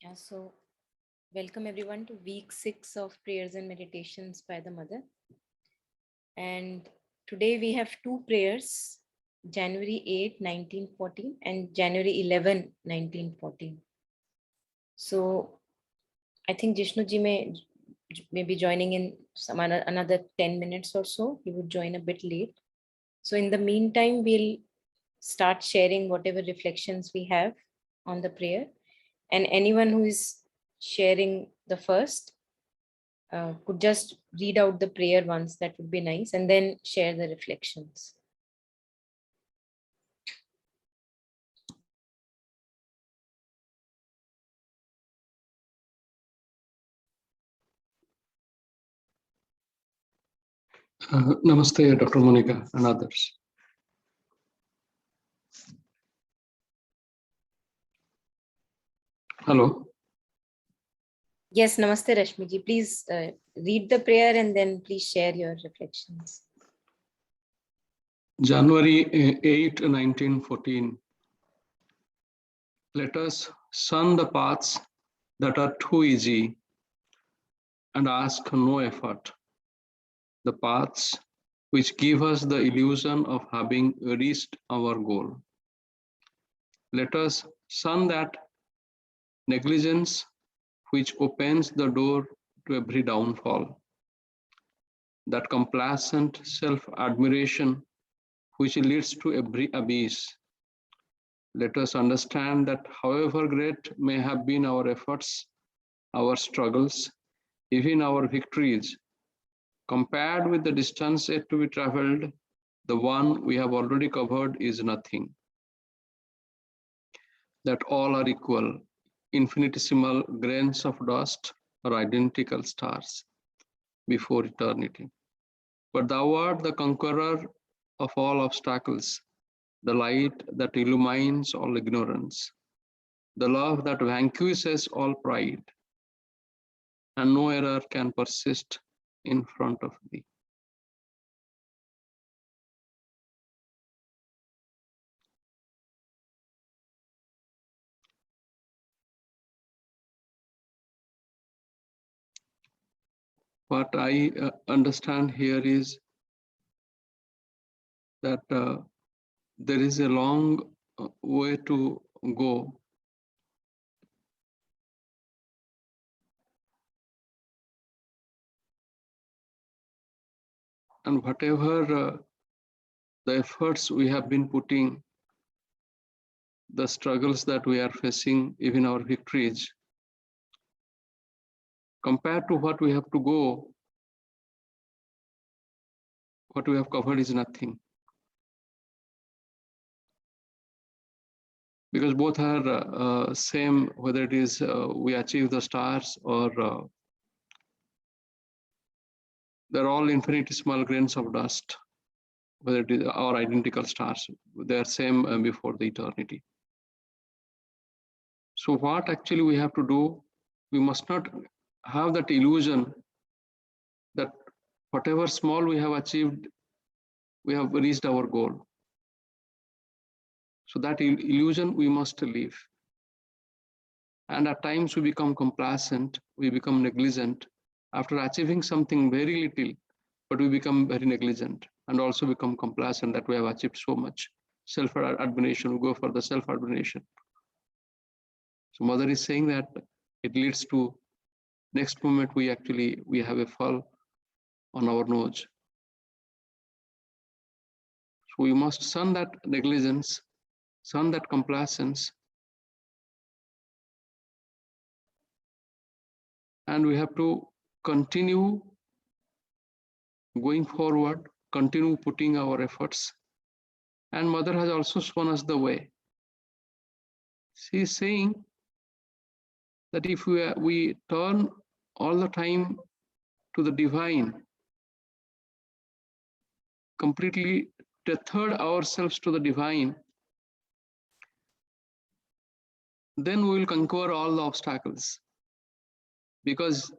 Yeah, so welcome everyone to week 6 of prayers and meditations by the Mother. And today we have two prayers, January 8, 1914 and January 11, 1914. So I think Jishnu ji may be joining in another 10 minutes or so. He would join a bit late. So in the meantime, we'll start sharing whatever reflections we have on the prayer. And anyone who is sharing the first could just read out the prayer once, that would be nice, and then share the reflections. Namaste, Dr. Monica and others. Hello. Yes, Namaste Rashmi ji. Please read the prayer and then please share your reflections. January 8, 1914. Let us shun the paths that are too easy and ask no effort. The paths which give us the illusion of having reached our goal. Let us shun that negligence which opens the door to every downfall. That complacent self-admiration which leads to every abyss. Let us understand that however great may have been our efforts, our struggles, even our victories, compared with the distance yet to be traveled, the one we have already covered is nothing. That all are equal, infinitesimal grains of dust or identical stars before eternity. But thou art the conqueror of all obstacles, the light that illumines all ignorance, the love that vanquishes all pride, and no error can persist in front of thee. What I understand here is that there is a long way to go. And whatever the efforts we have been putting, the struggles that we are facing, even our victories, compared to what we have to go, what we have covered is nothing. Because both are same, whether it is we achieve the stars or they're all infinitesimal grains of dust, whether it is our identical stars, they are same before the eternity. So what actually we have to do, we must not have that illusion that whatever small we have achieved, we have reached our goal. So that illusion we must leave. And at times we become complacent, we become negligent. After achieving something very little, but we become very negligent and also become complacent that we have achieved so much. Self-admiration, we go for the self-admiration. So Mother is saying that it leads to next moment we have a fall on our nose. So we must shun that negligence, shun that complacence, and we have to continue going forward, continue putting our efforts. And Mother has also shown us the way. She is saying that if we turn all the time to the divine, completely tethered ourselves to the divine, then we will conquer all the obstacles. Because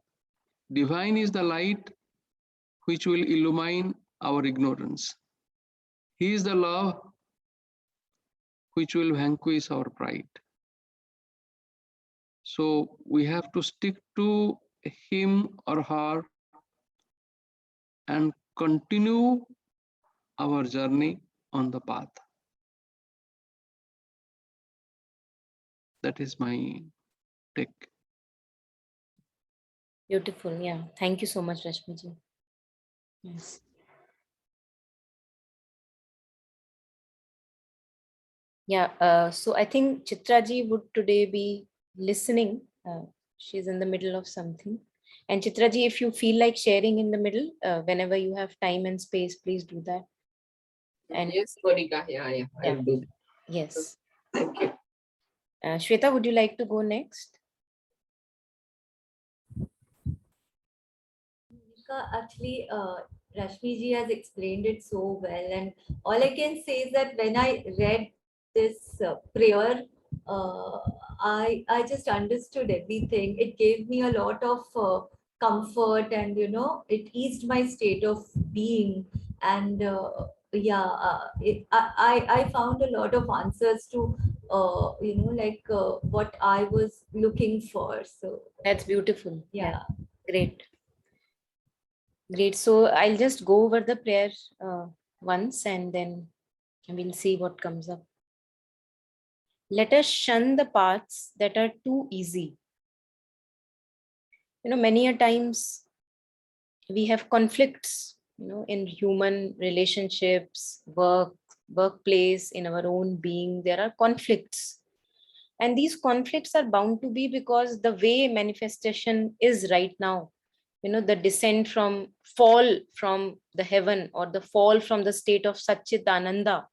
divine is the light which will illumine our ignorance. He is the love which will vanquish our pride. So we have to stick to him or her and continue our journey on the path. That is my take. Beautiful. Yeah. Thank you so much, Rashmiji. Yes. Yeah. So I think Chitraji would today be listening. She's in the middle of something. And Chitraji, if you feel like sharing in the middle, whenever you have time and space, please do that. And Yes, Monica. Yeah, yeah, I'll do. yes. Thank you. Shweta, would you like to go next? Actually, Rashmi ji has explained it so well, and all I can say is that when I read this prayer, I just understood everything. It gave me a lot of comfort, and it eased my state of being. And I found a lot of answers to what I was looking for. So That's beautiful. yeah. Great. Great. So I'll just go over the prayer once and then we'll see what comes up. Let us shun the paths that are too easy. Many a times we have conflicts, in human relationships, workplace, in our own being, there are conflicts. And these conflicts are bound to be because the way manifestation is right now, the descent from fall from the heaven or the fall from the state of Satchitananda.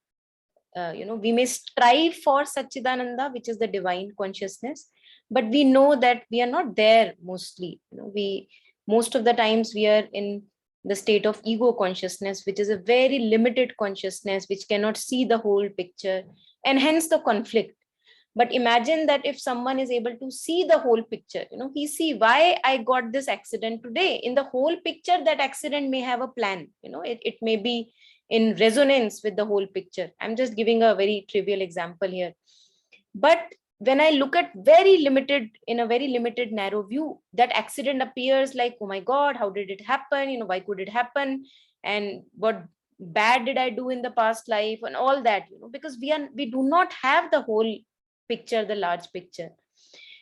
We may strive for Satchitananda, which is the divine consciousness, but we know that we are not there mostly. We most of the times we are in the state of ego consciousness, which is a very limited consciousness, which cannot see the whole picture, and hence the conflict. But imagine that if someone is able to see the whole picture, he see why I got this accident today. In the whole picture, that accident may have a plan, it may be in resonance with the whole picture. I'm just giving a very trivial example here. But when I look at in a very limited narrow view, that accident appears like, oh my God, how did it happen? Why could it happen? And what bad did I do in the past life and all that, because we do not have the whole picture, the large picture.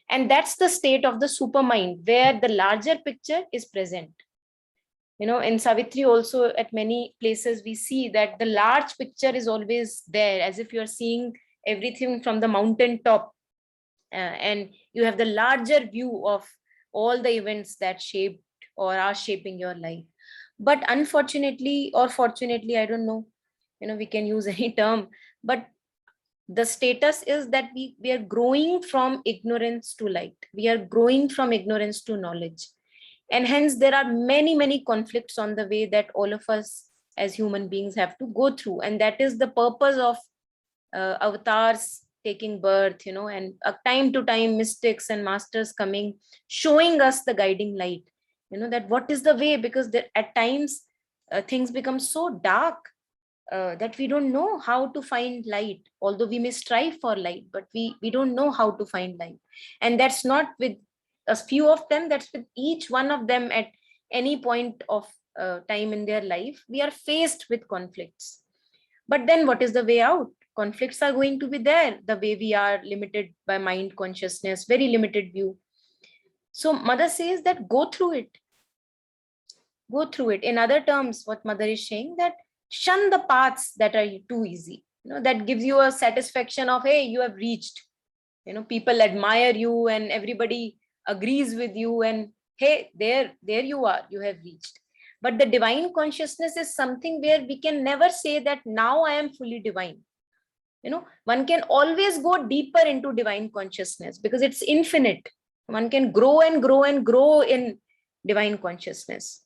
And that's the state of the supermind, where the larger picture is present. In Savitri also, at many places we see that the large picture is always there, as if you're seeing everything from the mountain top, and you have the larger view of all the events that shaped or are shaping your life. But unfortunately or fortunately, I don't know, we can use any term, but the status is that we are growing from ignorance to light. We are growing from ignorance to knowledge. And hence there are many conflicts on the way that all of us as human beings have to go through. And that is the purpose of avatars taking birth, and time to time mystics and masters coming, showing us the guiding light, that what is the way, because at times things become so dark that we don't know how to find light, although we may strive for light, but we don't know how to find light. And that's not with a few of them, that's with each one of them. At any point of time in their life, we are faced with conflicts. But then what is the way out? Conflicts are going to be there, the way we are limited by mind consciousness, very limited view. So mother says that go through it. Go through it. In other terms, what mother is saying, that shun the paths that are too easy, that gives you a satisfaction of, hey, you have reached, people admire you and everybody agrees with you, and hey, there you are, you have reached. But the divine consciousness is something where we can never say that now I am fully divine. One can always go deeper into divine consciousness because it's infinite. One can grow and grow and grow in divine consciousness.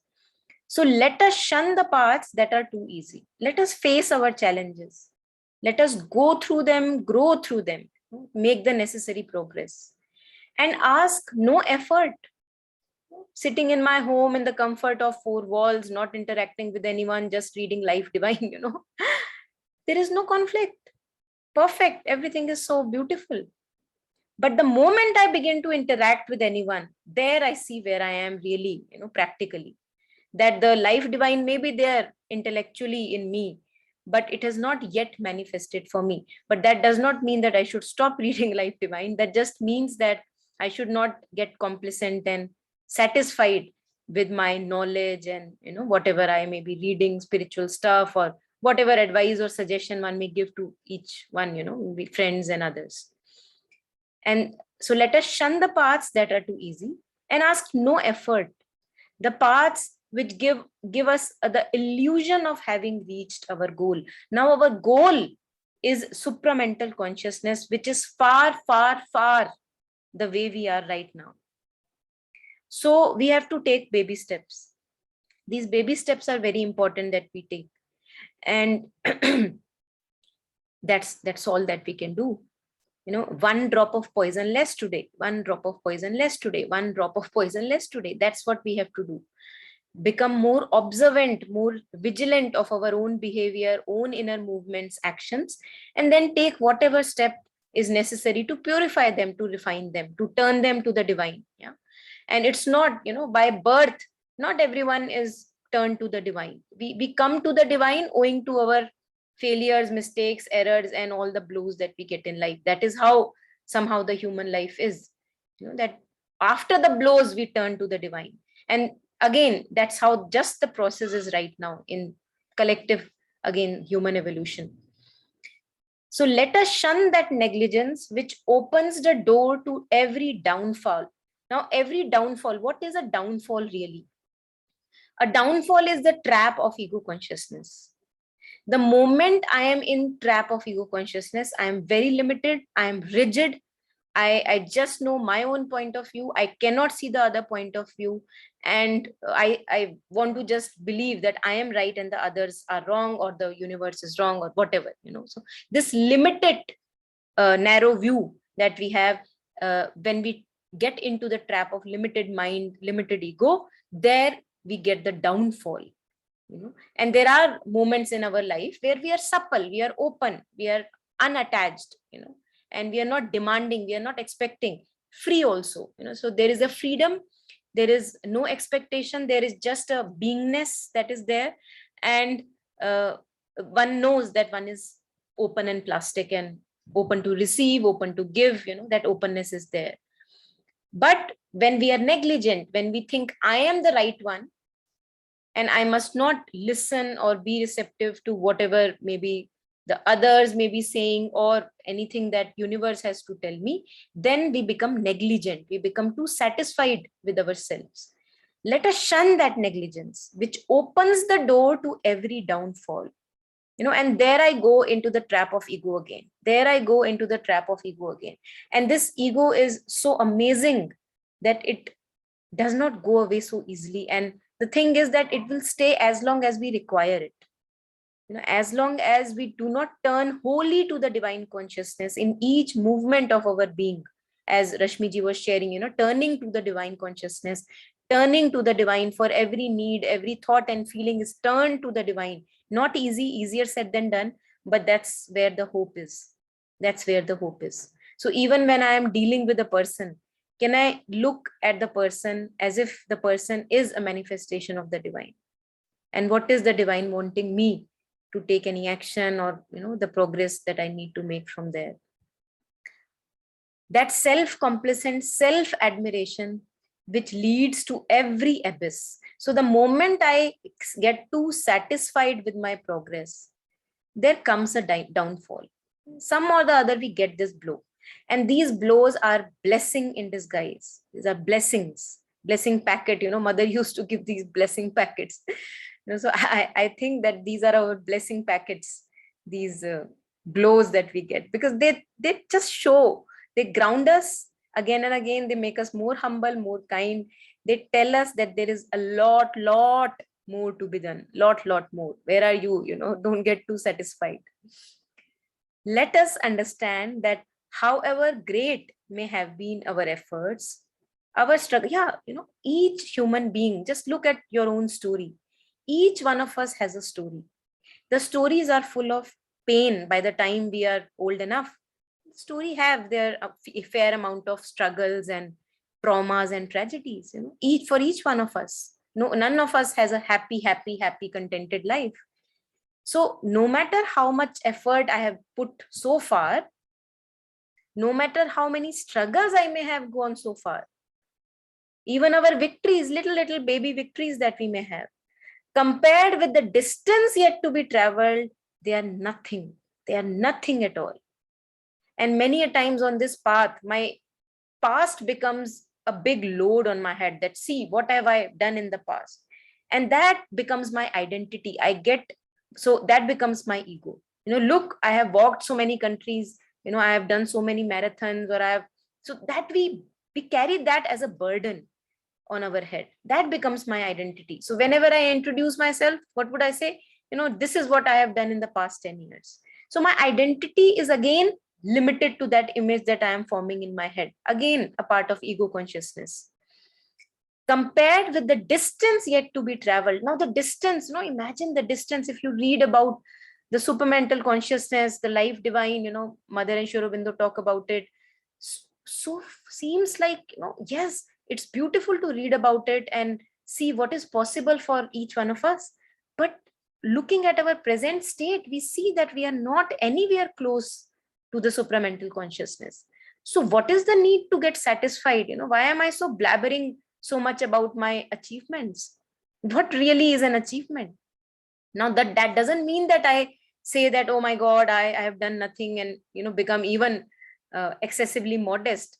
So let us shun the paths that are too easy. Let us face our challenges. Let us go through them, grow through them, make the necessary progress, and ask no effort. Sitting in my home in the comfort of four walls, not interacting with anyone, just reading Life Divine, there is no conflict. Perfect. Everything is so beautiful. But the moment I begin to interact with anyone, there I see where I am really, practically. That the life divine may be there intellectually in me, but it has not yet manifested for me. But that does not mean that I should stop reading life divine. That just means that I should not get complacent and satisfied with my knowledge and whatever I may be reading, spiritual stuff, or whatever advice or suggestion one may give to each one, with friends and others. And so let us shun the paths that are too easy and ask no effort, the paths which give us the illusion of having reached our goal. Now our goal is supramental consciousness, which is far, far, far the way we are right now. So we have to take baby steps. These baby steps are very important that we take. And that's all that we can do. One drop of poison less today, one drop of poison less today, one drop of poison less today. That's what we have to do. Become more observant, more vigilant of our own behavior, own inner movements, actions, and then take whatever step is necessary to purify them, to refine them, to turn them to the divine. Yeah. And it's not, by birth, not everyone is turned to the divine. We come to the divine owing to our failures, mistakes, errors, and all the blows that we get in life. That is how somehow the human life is, that after the blows we turn to the divine. And again, that's how just the process is right now in collective, again, human evolution. So let us shun that negligence which opens the door to every downfall. Now, every downfall, what is a downfall really? A downfall is the trap of ego consciousness. The moment I am in trap of ego consciousness, I am very limited, I am rigid, I just know my own point of view. I cannot see the other point of view. And I want to just believe that I am right and the others are wrong, or the universe is wrong, or whatever, So this limited, narrow view that we have, when we get into the trap of limited mind, limited ego, there we get the downfall. And there are moments in our life where we are supple, we are open, we are unattached, and we are not demanding, we are not expecting, free also, so there is a freedom, there is no expectation, there is just a beingness that is there. And one knows that one is open and plastic and open to receive, open to give, that openness is there. But when we are negligent, when we think I am the right one, and I must not listen or be receptive to whatever maybe the others may be saying, or anything that universe has to tell me, then we become negligent, we become too satisfied with ourselves. Let us shun that negligence which opens the door to every downfall. And there I go into the trap of ego again, there I go into the trap of ego again. And this ego is so amazing that it does not go away so easily. And the thing is that it will stay as long as we require it. As long as we do not turn wholly to the divine consciousness in each movement of our being, as Rashmiji was sharing, turning to the divine consciousness, turning to the divine for every need, every thought and feeling is turned to the divine. Not easy, easier said than done, but that's where the hope is. That's where the hope is. So even when I am dealing with a person, can I look at the person as if the person is a manifestation of the divine? And what is the divine wanting me to take any action, or the progress that I need to make from there? That self-complacent self-admiration which leads to every abyss. So the moment I get too satisfied with my progress, there comes a downfall. Some or the other we get this blow. And these blows are blessing in disguise. These are blessings, blessing packet. Mother used to give these blessing packets. So I think that these are our blessing packets, these blows that we get, because they just show, they ground us again and again. They make us more humble, more kind. They tell us that there is a lot more to be done, lot more. Where are you? Don't get too satisfied. Let us understand that however great may have been our efforts, our struggle, each human being, just look at your own story. Each one of us has a story. The stories are full of pain by the time we are old enough. story have their a fair amount of struggles and traumas and tragedies, each for each one of us. No, none of us has a happy, contented life. So no matter how much effort I have put so far, no matter how many struggles I may have gone so far, even our victories, little baby victories that we may have, compared with the distance yet to be traveled, they are nothing. They are nothing at all. And many a times on this path, my past becomes a big load on my head, that see, what have I done in the past? And that becomes my identity. So that becomes my ego. Look, I have walked so many countries, I have done so many marathons, so that we carry that as a burden on our head. That becomes my identity. So whenever I introduce myself, what would I say? This is what I have done in the past 10 years. So my identity is again limited to that image that I am forming in my head. Again, a part of ego consciousness. Compared with the distance yet to be traveled. Now the distance, imagine the distance. If you read about the supermental consciousness, the life divine, Mother and Sri Aurobindo talk about it. So seems like, yes, it's beautiful to read about it and see what is possible for each one of us. But looking at our present state, we see that we are not anywhere close to the supramental consciousness. So what is the need to get satisfied? Why am I so blabbering so much about my achievements? What really is an achievement? Now that doesn't mean that I say that, oh my God, I have done nothing and, become even excessively modest,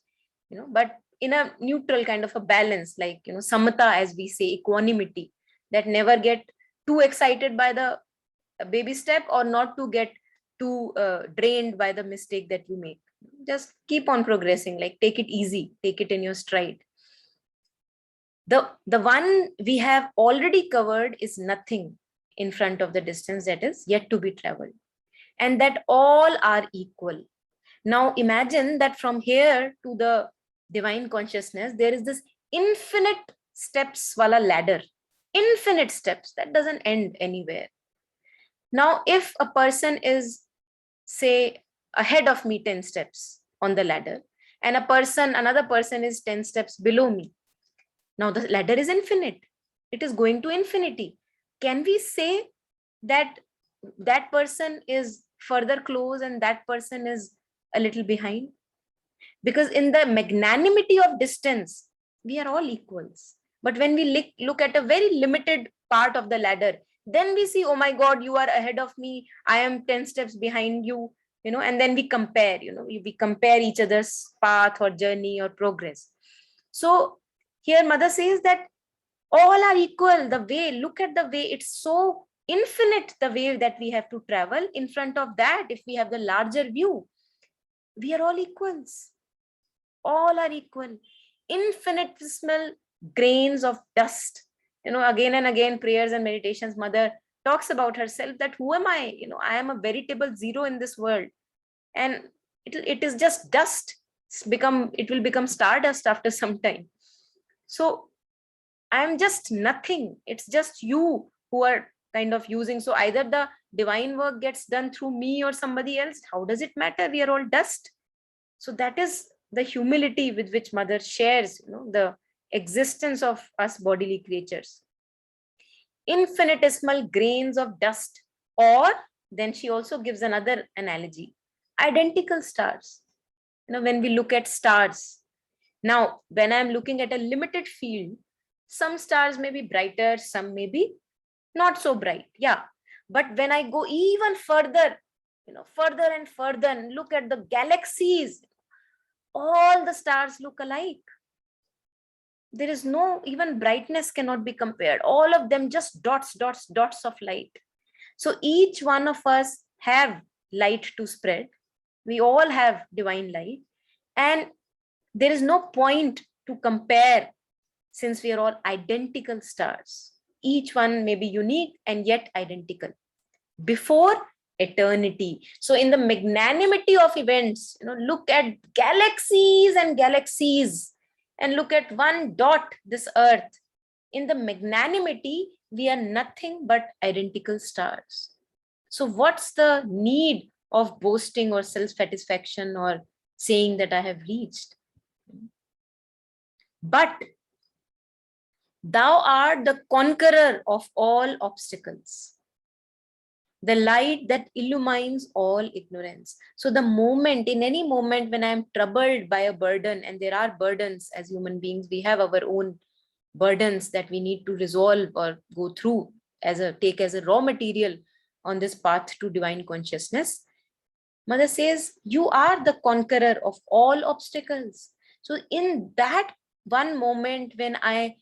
but in a neutral kind of a balance, like, samata, as we say, equanimity, that never get too excited by the baby step or not to get too drained by the mistake that you make. Just keep on progressing, like take it easy, take it in your stride. The one we have already covered is nothing in front of the distance that is yet to be traveled, and that all are equal. Now imagine that from here to the divine consciousness, there is this infinite steps wala ladder, infinite steps that doesn't end anywhere. Now, if a person is, say, ahead of me 10 steps on the ladder, and another person is 10 steps below me, now the ladder is infinite. It is going to infinity. Can we say that that person is further close and that person is a little behind? Because in the magnanimity of distance, we are all equals. But when we look at a very limited part of the ladder, then we see, oh my God, you are ahead of me, I am 10 steps behind you, and then we compare, we compare each other's path or journey or progress. So here Mother says that all are equal. The way, look at the way, it's so infinite, the way that we have to travel. In front of that, if we have the larger view, we are all equals. All are equal. Infinitesimal grains of dust. Again and again, prayers and meditations, Mother talks about herself that who am I? I am a veritable zero in this world. And it is just dust. It will become stardust after some time. So I'm just nothing. It's just you who are kind of using. So either the divine work gets done through me or somebody else. How does it matter? We are all dust. So that is the humility with which Mother shares, the existence of us bodily creatures. Infinitesimal grains of dust, or then she also gives another analogy, identical stars. When we look at stars, now when I'm looking at a limited field, some stars may be brighter, some may be not so bright. Yeah. But when I go even further, further and further, and look at the galaxies, all the stars look alike. There is no, even brightness cannot be compared. All of them just dots of light. So each one of us have light to spread. We all have divine light. And there is no point to compare, since we are all identical stars. Each one may be unique and yet identical before eternity. So in the magnanimity of events, look at galaxies and galaxies, and look at one dot, this earth. In the magnanimity, we are nothing but identical stars. So what's the need of boasting or self-satisfaction or saying that I have reached. But thou art the conqueror of all obstacles, the light that illumines all ignorance. So the moment, in any moment when I am troubled by a burden, and there are burdens as human beings, we have our own burdens that we need to resolve or go through take as a raw material on this path to divine consciousness. Mother says, you are the conqueror of all obstacles. So in that one moment when I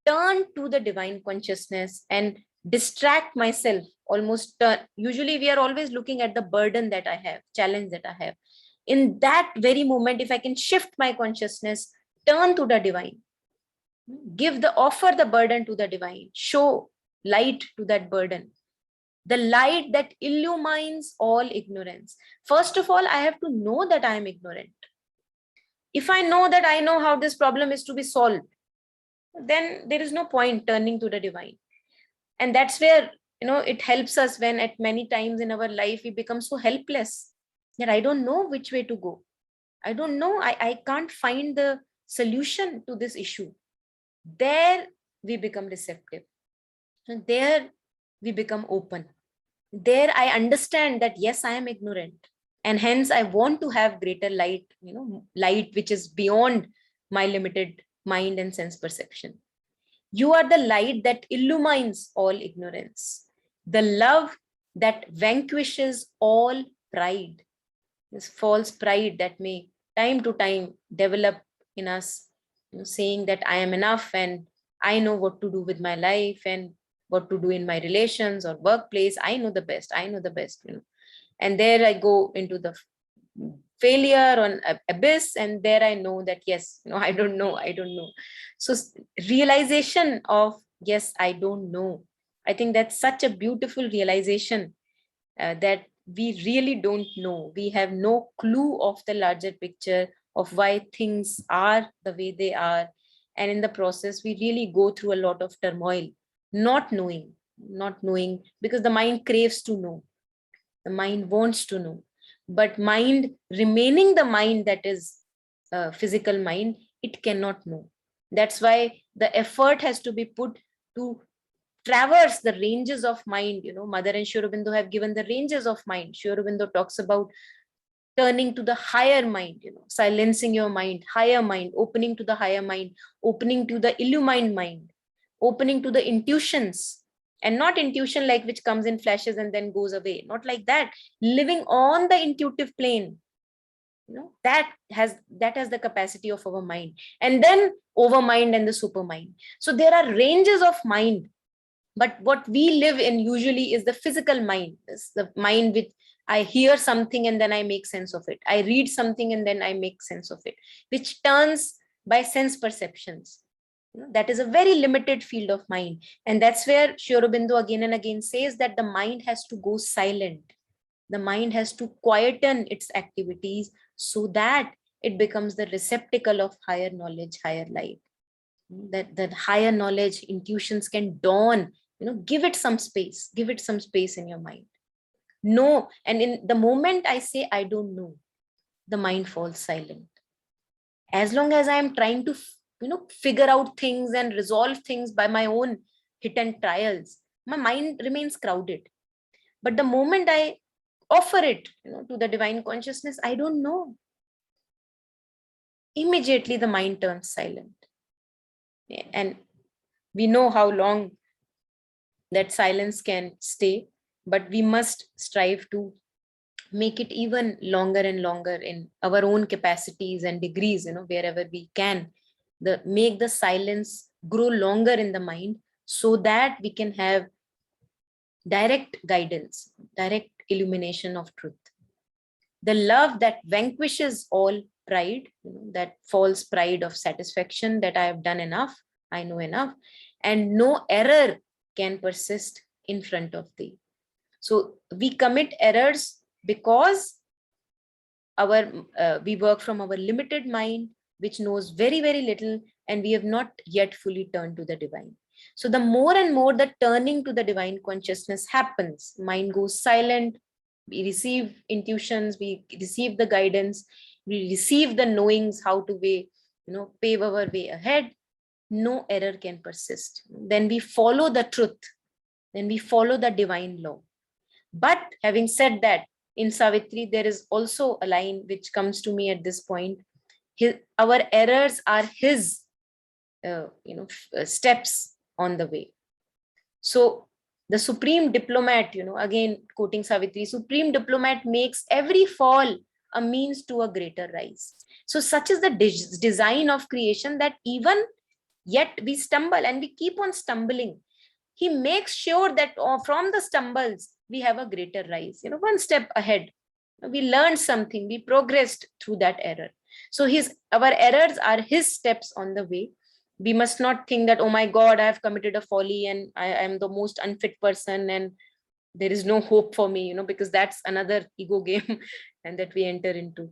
turn to the divine consciousness and distract myself, almost usually we are always looking at the burden that I have, challenge that I have. In that very moment, if I can shift my consciousness, turn to the divine, offer the burden to the divine, show light to that burden, the light that illumines all ignorance. First of all, I have to know that I am ignorant. If I know that I know how this problem is to be solved, then there is no point turning to the divine. And that's where, it helps us when at many times in our life we become so helpless that I don't know which way to go. I don't know. I can't find the solution to this issue. There we become receptive. And there we become open. There I understand that, yes, I am ignorant. And hence I want to have greater light, light which is beyond my limited mind and sense perception. You are the light that illumines all ignorance, the love that vanquishes all pride, this false pride that may time to time develop in us, saying that I am enough and I know what to do with my life and what to do in my relations or workplace. I know the best. I know the best. And there I go into the failure on abyss, and there I know that, yes, I don't know. So realization of, yes, I don't know. I think that's such a beautiful realization, that we really don't know. We have no clue of the larger picture of why things are the way they are. And in the process, we really go through a lot of turmoil, not knowing, because the mind craves to know. The mind wants to know. But mind, remaining the mind that is physical mind, it cannot know. That's why the effort has to be put to traverse the ranges of mind. Mother and Sri Aurobindo have given the ranges of mind. Sri Aurobindo talks about turning to the higher mind, silencing your mind, higher mind, opening to the higher mind, opening to the illumined mind, opening to the intuitions, and not intuition like which comes in flashes and then goes away. Not like that. Living on the intuitive plane, that has the capacity of our mind, and then overmind and the supermind. So there are ranges of mind, but what we live in usually is the physical mind. It's the mind which I hear something and then I make sense of it. I read something and then I make sense of it, which turns by sense perceptions. That is a very limited field of mind. And that's where Sri Aurobindo again and again says that the mind has to go silent. The mind has to quieten its activities so that it becomes the receptacle of higher knowledge, higher light. That higher knowledge, intuitions can dawn. Give it some space. Give it some space in your mind. No, and in the moment I say I don't know, the mind falls silent. As long as I am trying to figure out things and resolve things by my own hit and trials, my mind remains crowded. But the moment I offer it to the divine consciousness, I don't know, immediately the mind turns silent. And we know how long that silence can stay, but we must strive to make it even longer and longer in our own capacities and degrees, wherever we can, make the silence grow longer in the mind, so that we can have direct guidance, direct illumination of truth. The love that vanquishes all pride, that false pride of satisfaction that I have done enough, I know enough, and no error can persist in front of thee. So we commit errors because we work from our limited mind, which knows very, very little, and we have not yet fully turned to the divine. So the more and more the turning to the divine consciousness happens, mind goes silent, We receive intuitions, we receive the guidance, we receive the knowings how to pave our way ahead. No error can persist. Then we follow the truth, then we follow the divine law. But having said that, in Savitri, there is also a line which comes to me at this point. Our errors are his steps on the way. So the supreme diplomat, again quoting Savitri, supreme diplomat makes every fall a means to a greater rise. So such is the design of creation, that even yet we stumble and we keep on stumbling. He makes sure that from the stumbles, we have a greater rise, one step ahead. We learned something, we progressed through that error. So our errors are his steps on the way. We must not think that, oh my God, I have committed a folly and I am the most unfit person and there is no hope for me, because that's another ego game and that we enter into.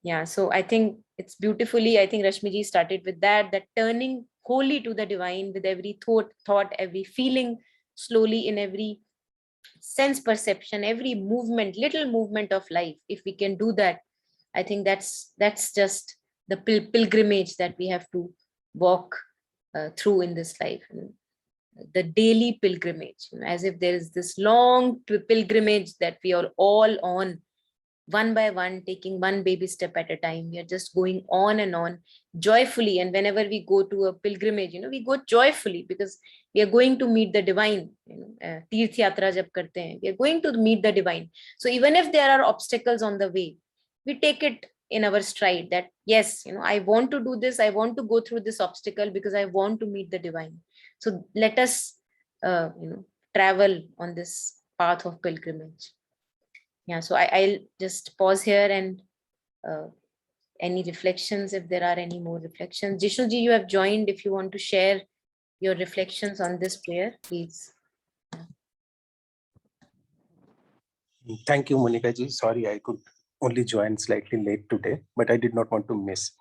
Yeah, so I think it's beautifully, I think Rashmiji started with that turning wholly to the divine with every thought, every feeling, slowly in every sense perception, every movement, little movement of life. If we can do that, I think that's just the pilgrimage that we have to walk through in this life. The daily pilgrimage, as if there is this long pilgrimage that we are all on, one by one, taking one baby step at a time. We are just going on and on joyfully. And whenever we go to a pilgrimage, we go joyfully because we are going to meet the divine. Tirth yatra jab karte hain, we are going to meet the divine. So even if there are obstacles on the way, we take it in our stride that yes, I want to do this, I want to go through this obstacle because I want to meet the divine. So let us travel on this path of pilgrimage. Yeah, so I'll just pause here and any reflections, if there are any more reflections. Jishuji, you have joined. If you want to share your reflections on this prayer, please. Thank you, Monica ji. Sorry, I could only join slightly late today, but I did not want to miss.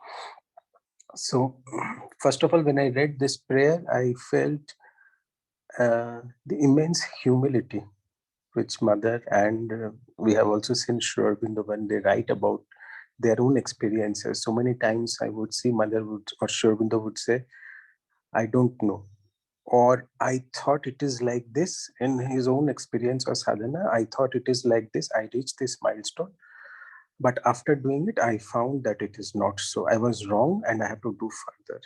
So, first of all, when I read this prayer, I felt the immense humility which Mother and we have also seen Sri Aurobindo when they write about their own experiences. So many times I would see Mother would or Sri Aurobindo would say, I don't know, or I thought it is like this in his own experience or sadhana. I thought it is like this. I reached this milestone. But after doing it, I found that it is not so. I was wrong and I have to do further.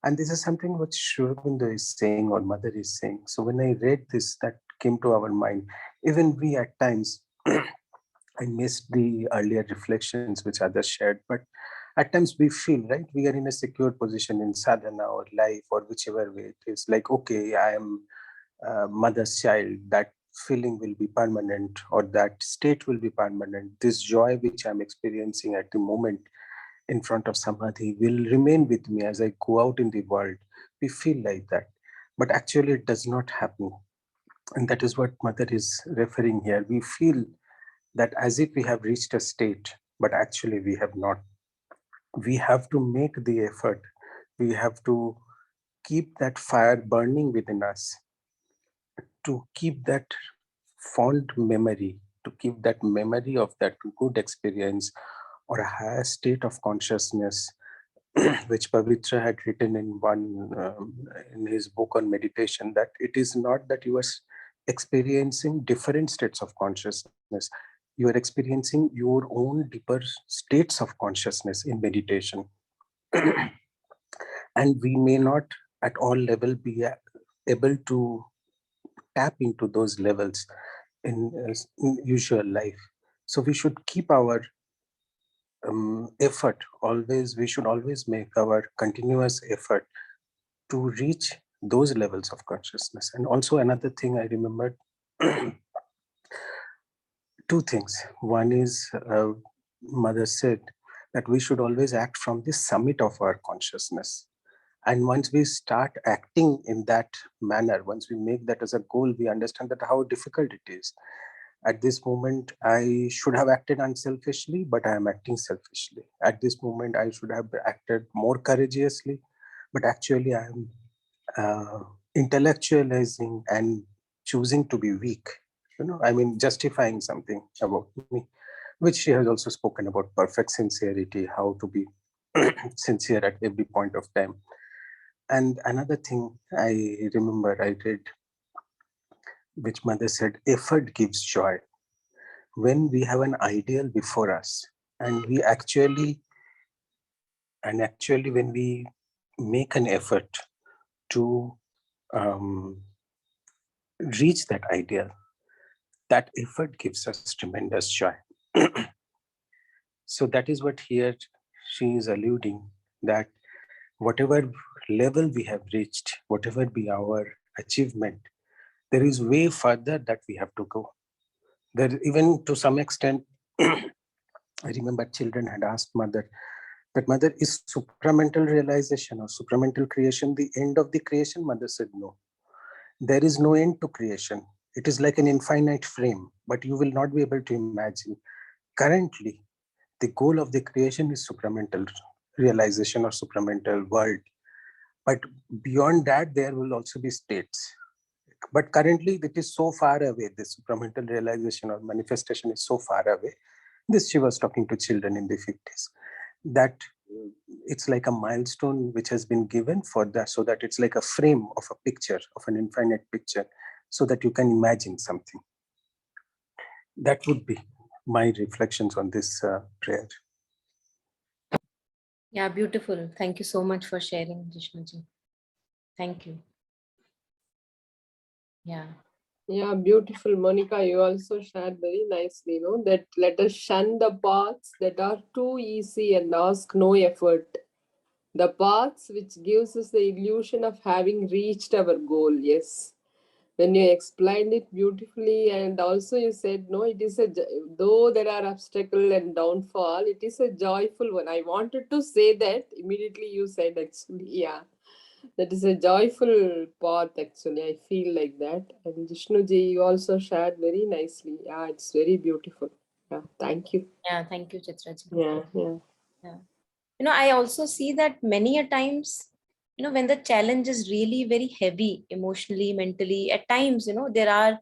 And this is something which Sri Aurobindo is saying or Mother is saying. So when I read this, that came to our mind. Even we at times, I missed the earlier reflections which others shared, but at times we feel, right, we are in a secure position in sadhana or life or whichever way it is. Like, okay, I am mother's child, that feeling will be permanent or that state will be permanent. This joy which I'm experiencing at the moment in front of samadhi will remain with me as I go out in the world. We feel like that, but actually it does not happen. And that is what Mother is referring here. We feel that as if we have reached a state, but actually we have not. We have to make the effort. We have to keep that fire burning within us, to keep that fond memory, to keep that memory of that good experience or a higher state of consciousness, which Pavitra had written in his book on meditation, that it is not that you are experiencing different states of consciousness. You are experiencing your own deeper states of consciousness in meditation. And we may not at all level be able to tap into those levels in usual life. So we should keep our effort always, we should always make our continuous effort to reach those levels of consciousness. And also another thing I remembered, two things. One is Mother said that we should always act from the summit of our consciousness. And once we start acting in that manner, once we make that as a goal, we understand that how difficult it is. At this moment, I should have acted unselfishly, but I am acting selfishly. At this moment, I should have acted more courageously, but actually I am intellectualizing and choosing to be weak. I mean, justifying something about me, which she has also spoken about perfect sincerity, how to be sincere at every point of time. And another thing I remember I read, which mother said, effort gives joy. When we have an ideal before us, and actually when we make an effort to um, reach that ideal, that effort gives us tremendous joy. So that is what here she is alluding, that whatever level we have reached, whatever be our achievement, there is way further that we have to go. There, even to some extent, I remember children had asked mother, that mother, is supramental realization or supramental creation the end of the creation? Mother said, no. There is no end to creation. It is like an infinite frame, but you will not be able to imagine. Currently, the goal of the creation is supramental realization or supramental world. But beyond that, there will also be states. But currently, it is so far away. The supramental realization or manifestation is so far away. This she was talking to children in the 50s. That it's like a milestone which has been given for that, so that it's like a frame of a picture, of an infinite picture, so that you can imagine something. That would be my reflections on this prayer. Yeah, beautiful. Thank you so much for sharing, Jishnuji. Thank you. Yeah. Yeah, beautiful. Monica, you also shared very nicely, that let us shun the paths that are too easy and ask no effort. The paths which gives us the illusion of having reached our goal. Yes. When you explained it beautifully, and also you said, no, it is though there are obstacle and downfall, it is a joyful one. I wanted to say that, immediately you said, actually, yeah. That is a joyful path, actually. I feel like that. And Jishnuji, you also shared very nicely. Yeah, it's very beautiful. Yeah, thank you. Yeah, thank you, Chitraji. Yeah, yeah. Yeah. I also see that many a times, when the challenge is really very heavy emotionally, mentally, at times, there are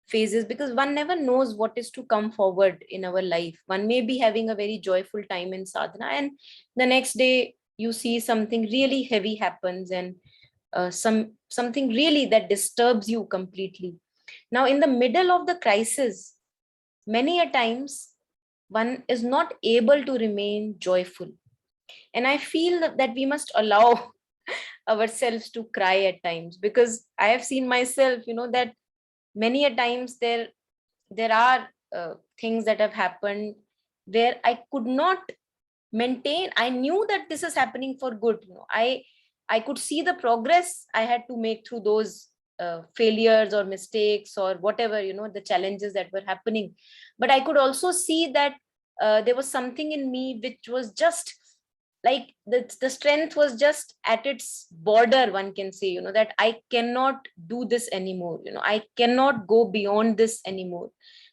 phases, because one never knows what is to come forward in our life. One may be having a very joyful time in sadhana, and the next day you see something really heavy happens, and something really that disturbs you completely. Now, in the middle of the crisis, many a times one is not able to remain joyful, and I feel that we must allow ourselves to cry at times, because I have seen myself, that many a times there are things that have happened where I could not maintain. I knew that this is happening for good. I could see the progress I had to make through those failures or mistakes or whatever, the challenges that were happening. But I could also see that there was something in me which was just like the strength was just at its border, one can say, that I cannot do this anymore. I cannot go beyond this anymore,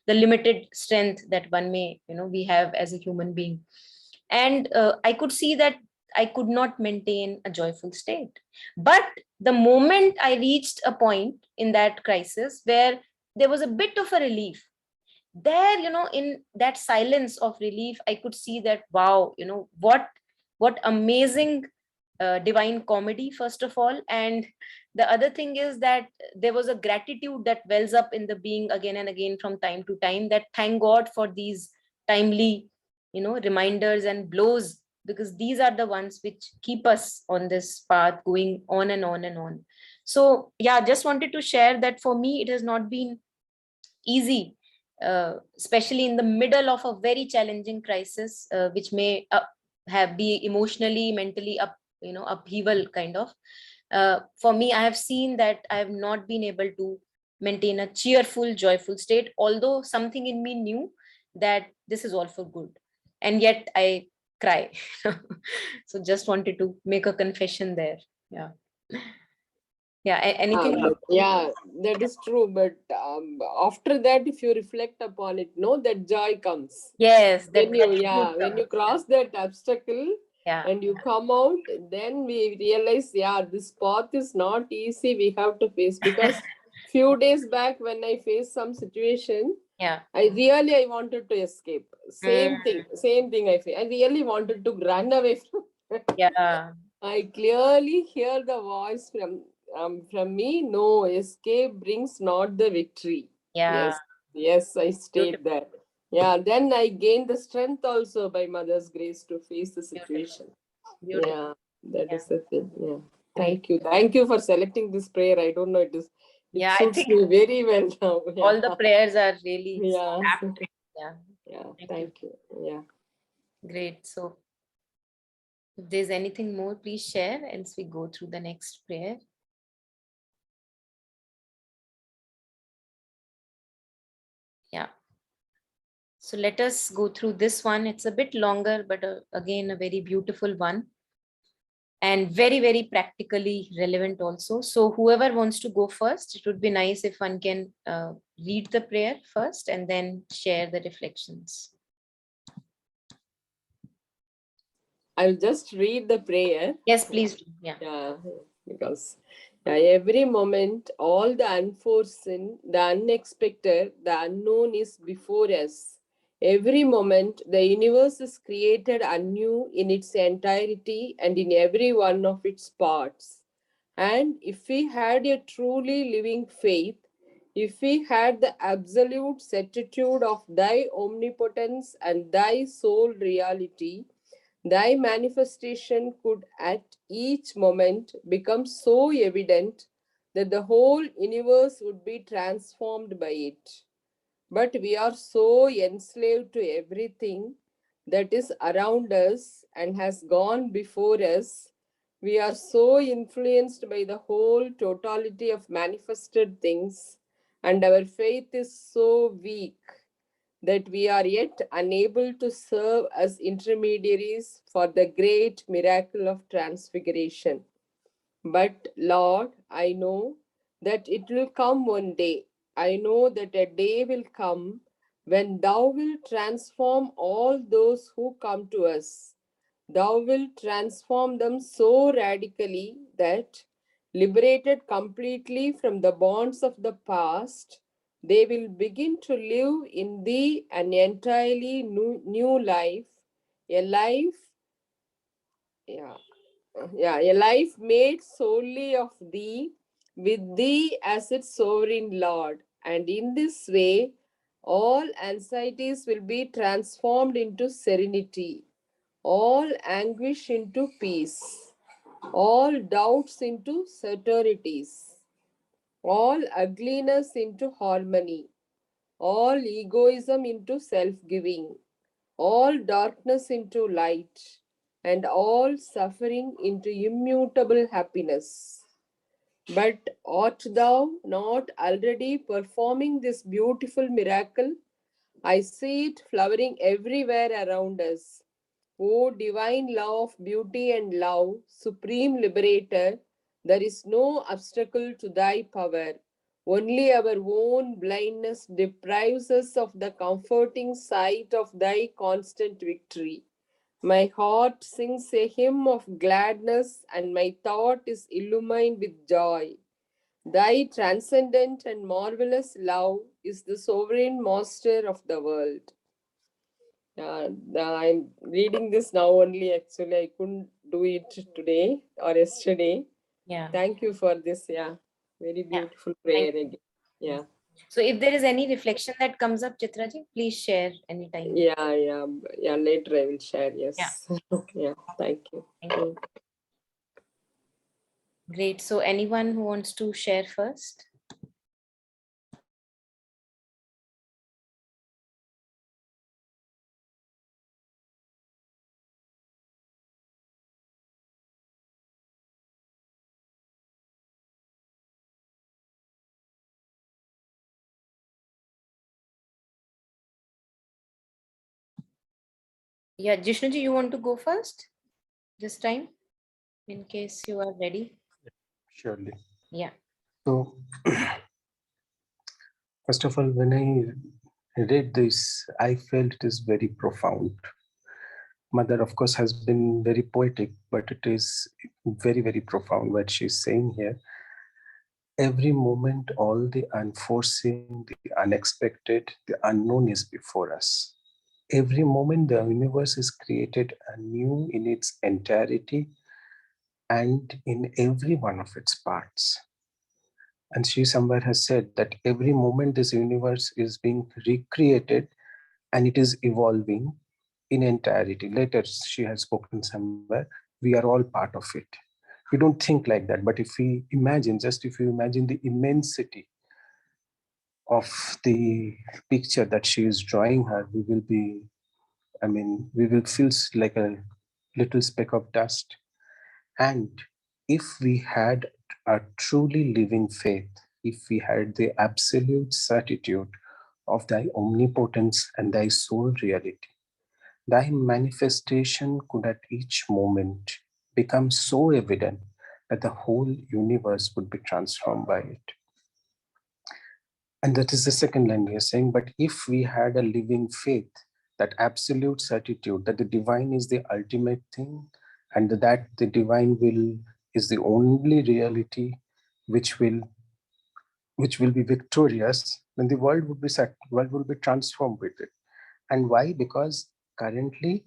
the limited strength that one may, we have as a human being. And I could see that I could not maintain a joyful state. But the moment I reached a point in that crisis where there was a bit of a relief, there, in that silence of relief, I could see that, wow, what amazing divine comedy, first of all. And the other thing is that there was a gratitude that wells up in the being again and again from time to time, that thank God for these timely, reminders and blows, because these are the ones which keep us on this path going on and on and on. So yeah, just wanted to share that for me it has not been easy, especially in the middle of a very challenging crisis, which may have be emotionally, mentally upheaval kind of. For me, I have seen that I have not been able to maintain a cheerful, joyful state, although something in me knew that this is all for good, and yet I cry. So just wanted to make a confession there. Yeah. Yeah. Anything? Yeah, that is true. But after that, if you reflect upon it, that joy comes. Yes. When you cross that obstacle, Yeah. and you come out, then we realize, yeah, this path is not easy. We have to face, because few days back when I faced some situation, Yeah. I wanted to escape. Same thing I feel. I really wanted to run away from. Yeah. I clearly hear the voice from me. No, escape brings not the victory. Yeah. Yes, I stayed Beautiful. there. Yeah, then I gained the strength also by Mother's grace to face the situation. Beautiful. Yeah, that Yeah. is the thing. Yeah. Great. Thank you for selecting this prayer. I don't know, it Yeah, I suits think me very well now. Yeah. all the prayers are really Yeah. apt. Yeah. Yeah, Thank you. thank you. Yeah. Great. So if there's anything more, please share, else we go through the next prayer. Yeah. So let us go through this one. It's a bit longer, but again, a very beautiful one. And very, very practically relevant also. So whoever wants to go first, it would be nice if one can read the prayer first and then share the reflections. I'll just read the prayer. Yes, please. Yeah. Yeah, because every moment, all the unforeseen, the unexpected, the unknown is before us. Every moment, the universe is created anew in its entirety and in every one of its parts. And if we had a truly living faith, if we had the absolute certitude of thy omnipotence and thy sole reality, thy manifestation could at each moment become so evident that the whole universe would be transformed by it. But we are so enslaved to everything that is around us and has gone before us. We are so influenced by the whole totality of manifested things, and our faith is so weak that we are yet unable to serve as intermediaries for the great miracle of transfiguration. But Lord, I know that it will come one day. I know that a day will come when Thou wilt transform all those who come to us. Thou wilt transform them so radically that, liberated completely from the bonds of the past, they will begin to live in Thee an entirely new life, a life, yeah, a life made solely of Thee, with Thee as its sovereign Lord. And in this way, all anxieties will be transformed into serenity, all anguish into peace, all doubts into certainties, all ugliness into harmony, all egoism into self giving, all darkness into light, and all suffering into immutable happiness. But art thou not already performing this beautiful miracle? I see it flowering everywhere around us. O divine law of beauty and love, supreme liberator, there is no obstacle to thy power. Only our own blindness deprives us of the comforting sight of thy constant victory. My heart sings a hymn of gladness, and my thought is illumined with joy. Thy transcendent and marvelous love is the sovereign master of the world. I'm reading this now only. Actually, I couldn't do it today or yesterday. Yeah. Thank you for this. Yeah, very beautiful prayer again. Yeah. So if there is any reflection that comes up, Chitraji, please share anytime. Yeah. Later I will share. Yes. Yeah. Thank you. Thank you. Great. So anyone who wants to share first? Yeah, Jishnuji, you want to go first this time in case you are ready? Surely. Yeah. So, first of all, when I read this, I felt it is very profound. Mother, of course, has been very poetic, but it is very, very profound what she's saying here. Every moment, all the unforeseen, the unexpected, the unknown is before us. Every moment, the universe is created anew in its entirety and in every one of its parts. And she somewhere has said that every moment this universe is being recreated and it is evolving in entirety. Later, she has spoken somewhere, we are all part of it. We don't think like that, but if we imagine, just if you imagine the immensity of the picture that she is drawing her, we will be, we will feel like a little speck of dust. And if we had a truly living faith, if we had the absolute certitude of thy omnipotence and thy sole reality, thy manifestation could at each moment become so evident that the whole universe would be transformed by it. And that is the second line we are saying, but if we had a living faith, that absolute certitude that the divine is the ultimate thing and that the divine will is the only reality which will be victorious, then the world would be world will be transformed with it. And why? Because currently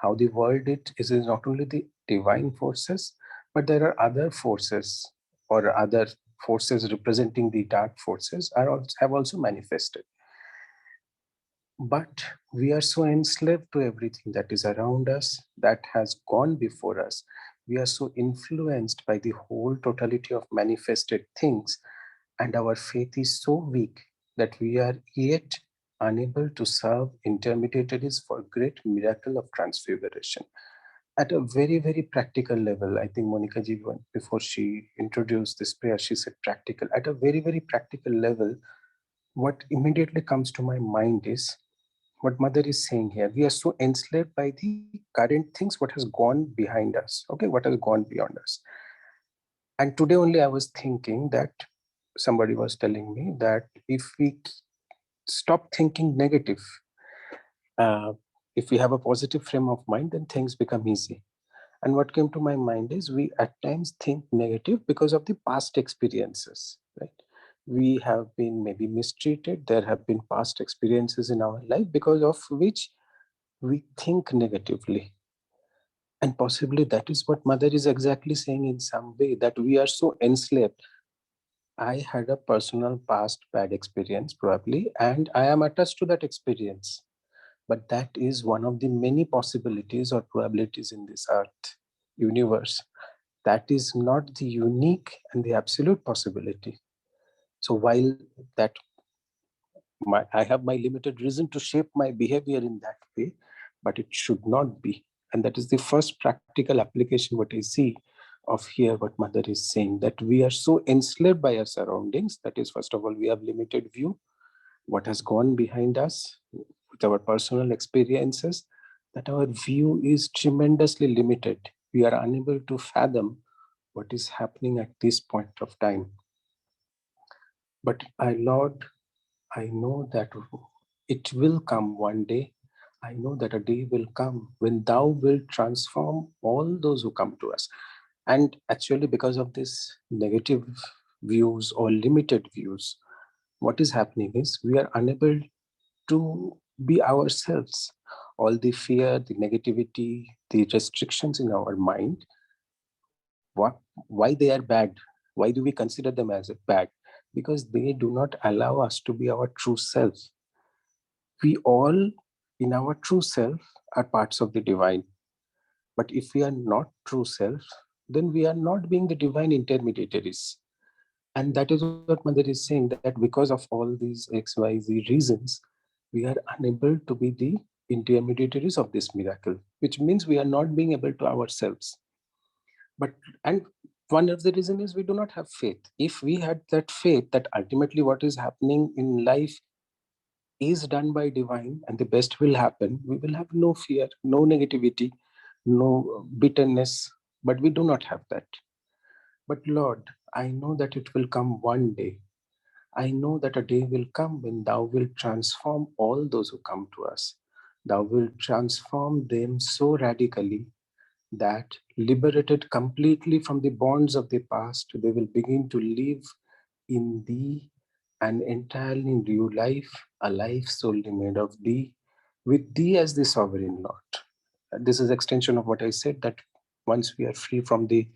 how the world is not only the divine forces, but there are other forces or other forces representing the dark forces have also manifested. But we are so enslaved to everything that is around us, that has gone before us. We are so influenced by the whole totality of manifested things, and our faith is so weak that we are yet unable to serve intermediaries for great miracle of transfiguration. At a very, very practical level, I think Monica ji, before she introduced this prayer, she said practical. At a very, very practical level, what immediately comes to my mind is what mother is saying here. We are so enslaved by the current things, what has gone behind us, okay, what has gone beyond us. And today only I was thinking that somebody was telling me that if we stop thinking negative, uh, if we have a positive frame of mind, then things become easy. And what came to my mind is we at times think negative because of the past experiences, right? We have been maybe mistreated. There have been past experiences in our life because of which we think negatively. And possibly that is what mother is exactly saying in some way, that we are so enslaved. I had a personal past bad experience probably, and I am attached to that experience. But that is one of the many possibilities or probabilities in this earth universe. That is not the unique and the absolute possibility. So while that I have my limited reason to shape my behavior in that way, but it should not be. And that is the first practical application what I see of here what mother is saying, that we are so enslaved by our surroundings. That is, first of all, we have limited view, what has gone behind us with our personal experiences, that our view is tremendously limited. We are unable to fathom what is happening at this point of time. But I, Lord, I know that it will come one day. I know that a day will come when thou wilt transform all those who come to us. And actually, because of this negative views or limited views, what is happening is we are unable to be ourselves. All the fear, the negativity, the restrictions in our mind, why they are bad? Why do we consider them as bad? Because they do not allow us to be our true self. We all, in our true self, are parts of the divine. But if we are not true self, then we are not being the divine intermediaries. And that is what mother is saying, that because of all these XYZ reasons, we are unable to be the intermediaries of this miracle, which means we are not being able to ourselves. But and one of the reason is we do not have faith. If we had that faith that ultimately what is happening in life is done by divine and the best will happen, we will have no fear, no negativity, no bitterness, but we do not have that. But Lord, I know that it will come one day. I know that a day will come when thou wilt transform all those who come to us. Thou wilt transform them so radically that, liberated completely from the bonds of the past, they will begin to live in thee, an entirely new life, a life solely made of thee, with thee as the sovereign Lord. This is extension of what I said, that once we are free from the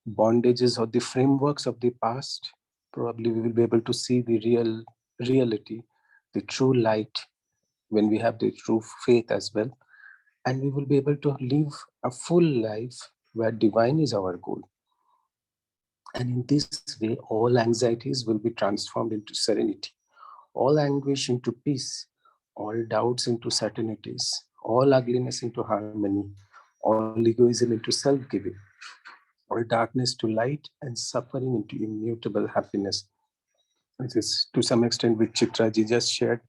bondages or the frameworks of the past, probably we will be able to see the reality, the true light, when we have the true faith as well. And we will be able to live a full life where divine is our goal. And in this way, all anxieties will be transformed into serenity, all anguish into peace, all doubts into certainties, all ugliness into harmony, all egoism into self-giving, all darkness to light, and suffering into immutable happiness. This is to some extent which Chitraji just shared.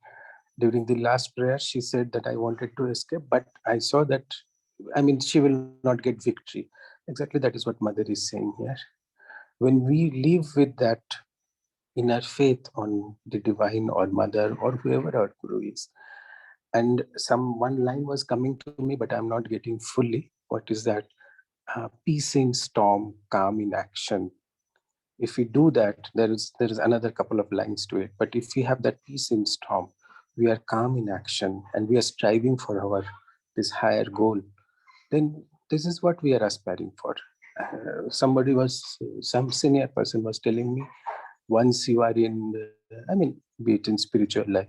During the last prayer, she said that I wanted to escape, but I saw that, I mean, she will not get victory. Exactly that is what Mother is saying here. When we live with that inner faith on the divine or Mother or whoever our Guru is, and some one line was coming to me, but I'm not getting fully. What is that? Peace in storm, calm in action. If we do that, there is another couple of lines to it. But if we have that peace in storm, we are calm in action, and we are striving for our this higher goal, then this is what we are aspiring for. Some senior person was telling me, once you are in, be it in spiritual life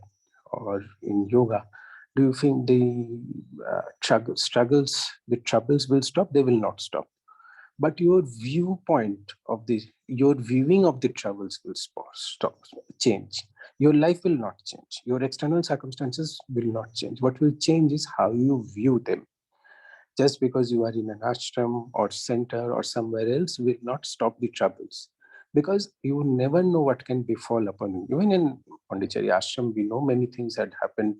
or in yoga, do you think the troubles will stop? They will not stop. But your viewpoint of your viewing of the troubles will change. Your life will not change. Your external circumstances will not change. What will change is how you view them. Just because you are in an ashram or center or somewhere else will not stop the troubles, because you never know what can befall upon you. Even in Pondicherry ashram, we know many things had happened,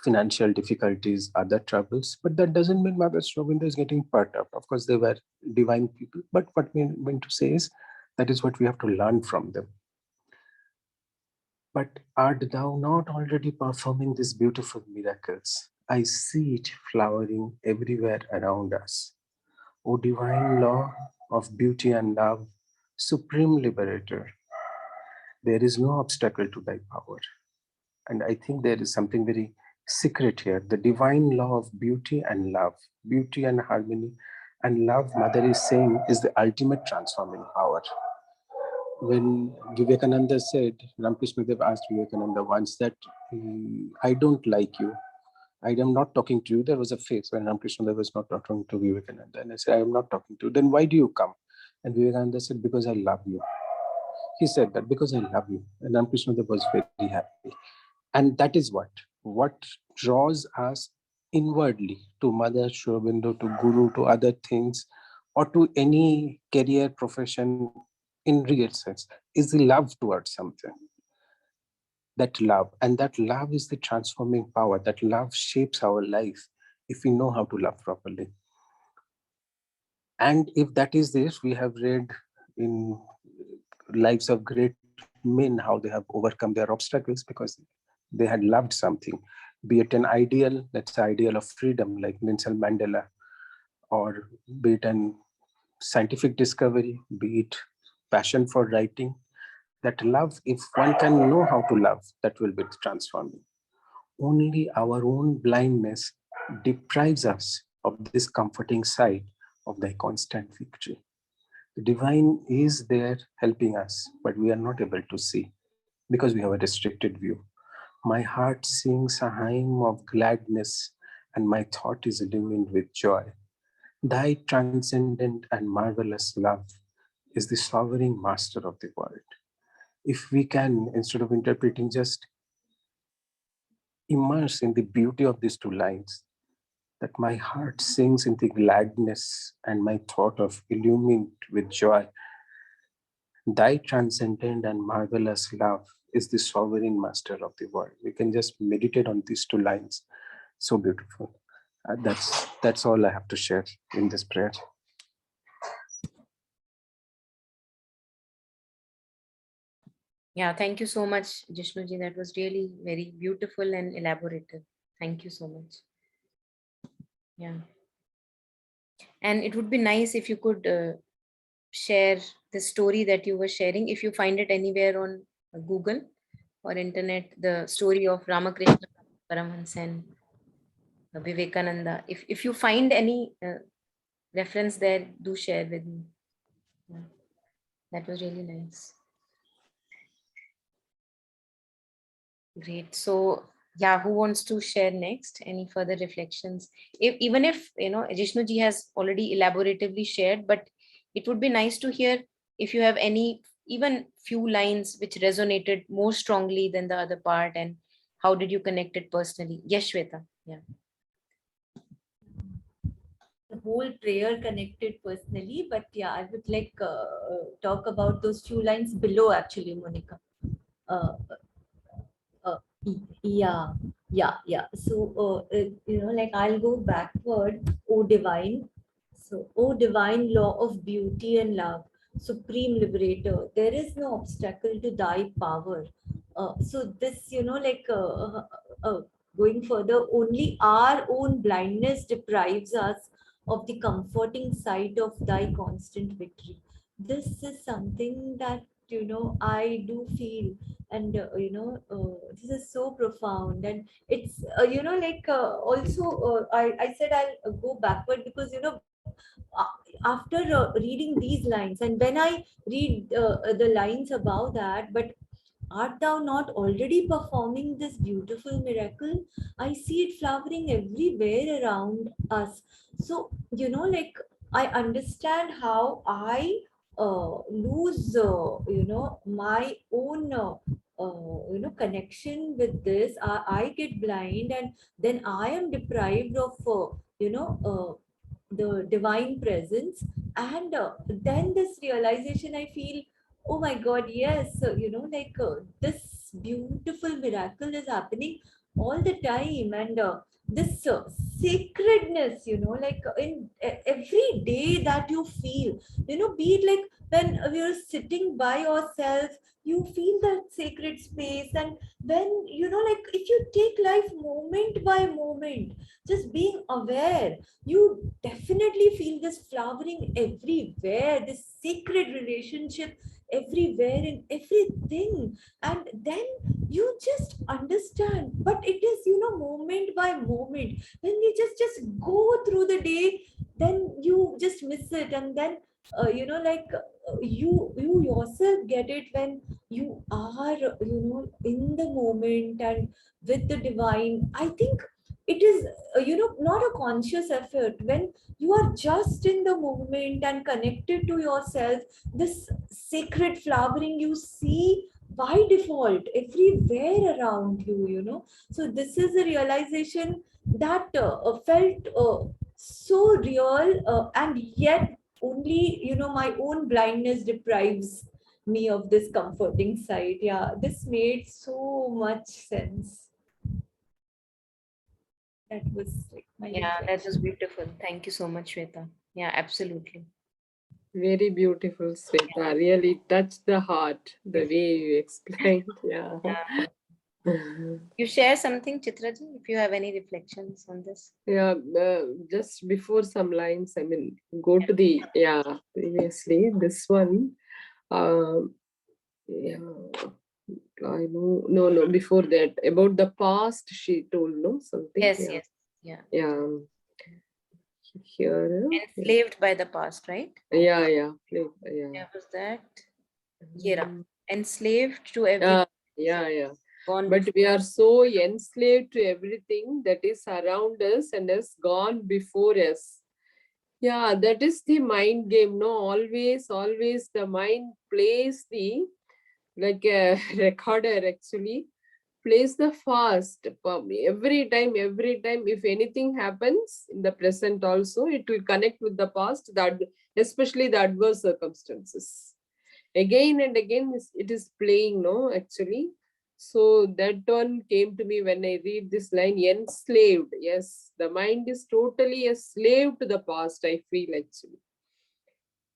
financial difficulties, other troubles, but that doesn't mean Mother Shobinda is getting perturbed. Of course, they were divine people, but what we meant to say is that is what we have to learn from them. But art thou not already performing these beautiful miracles? I see it flowering everywhere around us. O divine law of beauty and love, supreme liberator, there is no obstacle to thy power. And I think there is something very secret here. The divine law of beauty and love, beauty and harmony and love, Mother is saying, is the ultimate transforming power. When Vivekananda said, Ramakrishna Dev asked Vivekananda once that, I don't like you. I am not talking to you. There was a phase when Ramakrishna Dev was not talking to Vivekananda. And I said, I am not talking to you. Then why do you come? And Vivekananda said, because I love you. He said that, because I love you. And Ramakrishna Dev was very happy. And that is what draws us inwardly to Mother Shrobindo, to Guru, to other things, or to any career profession in real sense, is the love towards something. That love, and that love is the transforming power. That love shapes our life if we know how to love properly. And if that is this, we have read in lives of great men how they have overcome their obstacles because they had loved something, be it an ideal, let's say ideal of freedom like Nelson Mandela, or be it an scientific discovery, be it passion for writing. That love, if one can know how to love, that will be transforming. Only our own blindness deprives us of this comforting sight of thy constant victory. The divine is there helping us, but we are not able to see because we have a restricted view. My heart sings a hymn of gladness, and my thought is illumined with joy. Thy transcendent and marvelous love is the sovereign master of the world. If we can, instead of interpreting, just immerse in the beauty of these two lines, that my heart sings in the gladness and my thought of illumined with joy. Thy transcendent and marvelous love is the sovereign master of the world. We can just meditate on these two lines. So beautiful. That's all I have to share in this prayer. Yeah, thank you so much, Jishnuji. That was really very beautiful and elaborative. Thank you so much. Yeah. And it would be nice if you could share the story that you were sharing. If you find it anywhere on Google or internet, the story of Ramakrishna Paramahansa and Vivekananda. If you find any reference there, do share with me. Yeah, that was really nice. Great. So yeah, who wants to share next? Any further reflections? Even if Jishnu ji has already elaboratively shared, but it would be nice to hear if you have any even few lines which resonated more strongly than the other part, and how did you connect it personally? Yes, Shweta. Yeah. The whole prayer connected personally, but yeah, I would like talk about those few lines below actually, Monica. Uh, uh, yeah. So, like I'll go backward. O divine. So, O divine law of beauty and love, supreme liberator, there is no obstacle to thy power. So, this, going further, only our own blindness deprives us of the comforting sight of thy constant victory. This is something that, I do feel, and this is so profound, and it's also I said I'll go backward because after reading these lines, and when I read the lines above that, but art thou not already performing this beautiful miracle? I see it flowering everywhere around us. So, I understand how I lose, my own, connection with this. I get blind, and then I am deprived of, the divine presence. And then this realization, I feel, oh my god, yes, this beautiful miracle is happening all the time. And this sacredness, in every day that you feel, be it like when you're sitting by yourself, you feel that sacred space. And when, if you take life moment by moment, just being aware, you definitely feel this flowering everywhere, this sacred relationship everywhere in everything. And then you just understand, but it is, moment by moment. When you just go through the day, then you just miss it. And then you yourself get it when you are, in the moment and with the divine. I think it is, not a conscious effort. When you are just in the moment and connected to yourself, this sacred flowering you see by default everywhere around you, so this is a realization that felt so real, and yet only, my own blindness deprives me of this comforting sight. Yeah, this made so much sense. That was like my Yeah, that was reflection. beautiful. Thank you so much, Shweta. Yeah, absolutely. Very beautiful, Sweta. Really touched the heart, the way you explained. Yeah. You share something, Chitraji, if you have any reflections on this. Yeah, just before some lines, I mean, go to the, previously, this one. Yeah, I know, no, before that, about the past, she told, no, something. Yes, Yeah, yes, yeah. yeah. Here, Enslaved by the past, right? yeah. Yeah, was that? Yeah, enslaved to everything Yeah. gone But before. we are so enslaved to everything that is around us and has gone before us. Yeah, that is the mind game. No, always the mind plays the, like a recorder actually, plays the fast. Every time, if anything happens in the present also, it will connect with the past, that especially the adverse circumstances. Again and again it is playing, no, actually. So that one came to me when I read this line, enslaved. Yes, the mind is totally a slave to the past, I feel actually.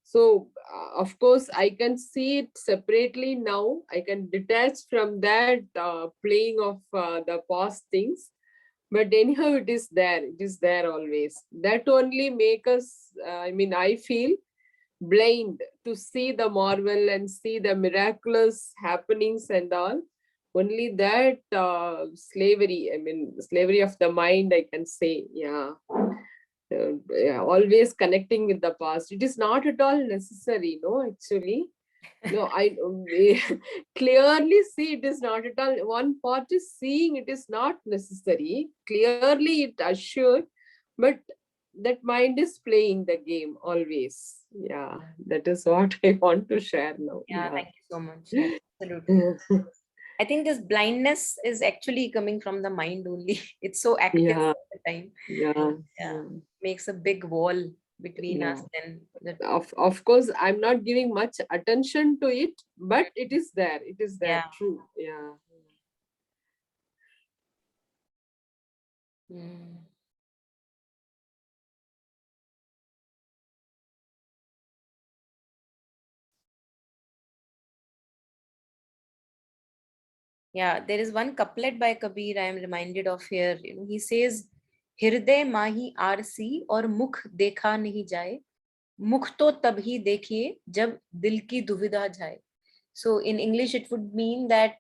So of course I can see it separately now. I can detach from that playing of the past things. But anyhow, it is there. It is there always. That only make us, I mean, I feel blind to see the marvel and see the miraculous happenings and all. Only that slavery, I mean, slavery of the mind, I can say, yeah. Yeah, always connecting with the past. It is not at all necessary, no, actually. No, I clearly see it is not at all. One part is seeing it is not necessary. Clearly it assured, but that mind is playing the game always. Yeah, that is what I want to share now. Yeah, Yeah. thank you so much. Yeah, absolutely. I think this blindness is actually coming from the mind only. It's so active Yeah, all the time. yeah, Yeah, makes a big wall between yeah. us and the. Of course, I'm not giving much attention to it, but it is there. It is there. Yeah. True. Yeah. Mm. Yeah, there is one couplet by Kabir I am reminded of here. You know, he says, "Hirday mahi RC और मुख देखा नहीं जाए, मुख तो तब ही देखिए जब दिल की दुविधा जाए." So in English, it would mean that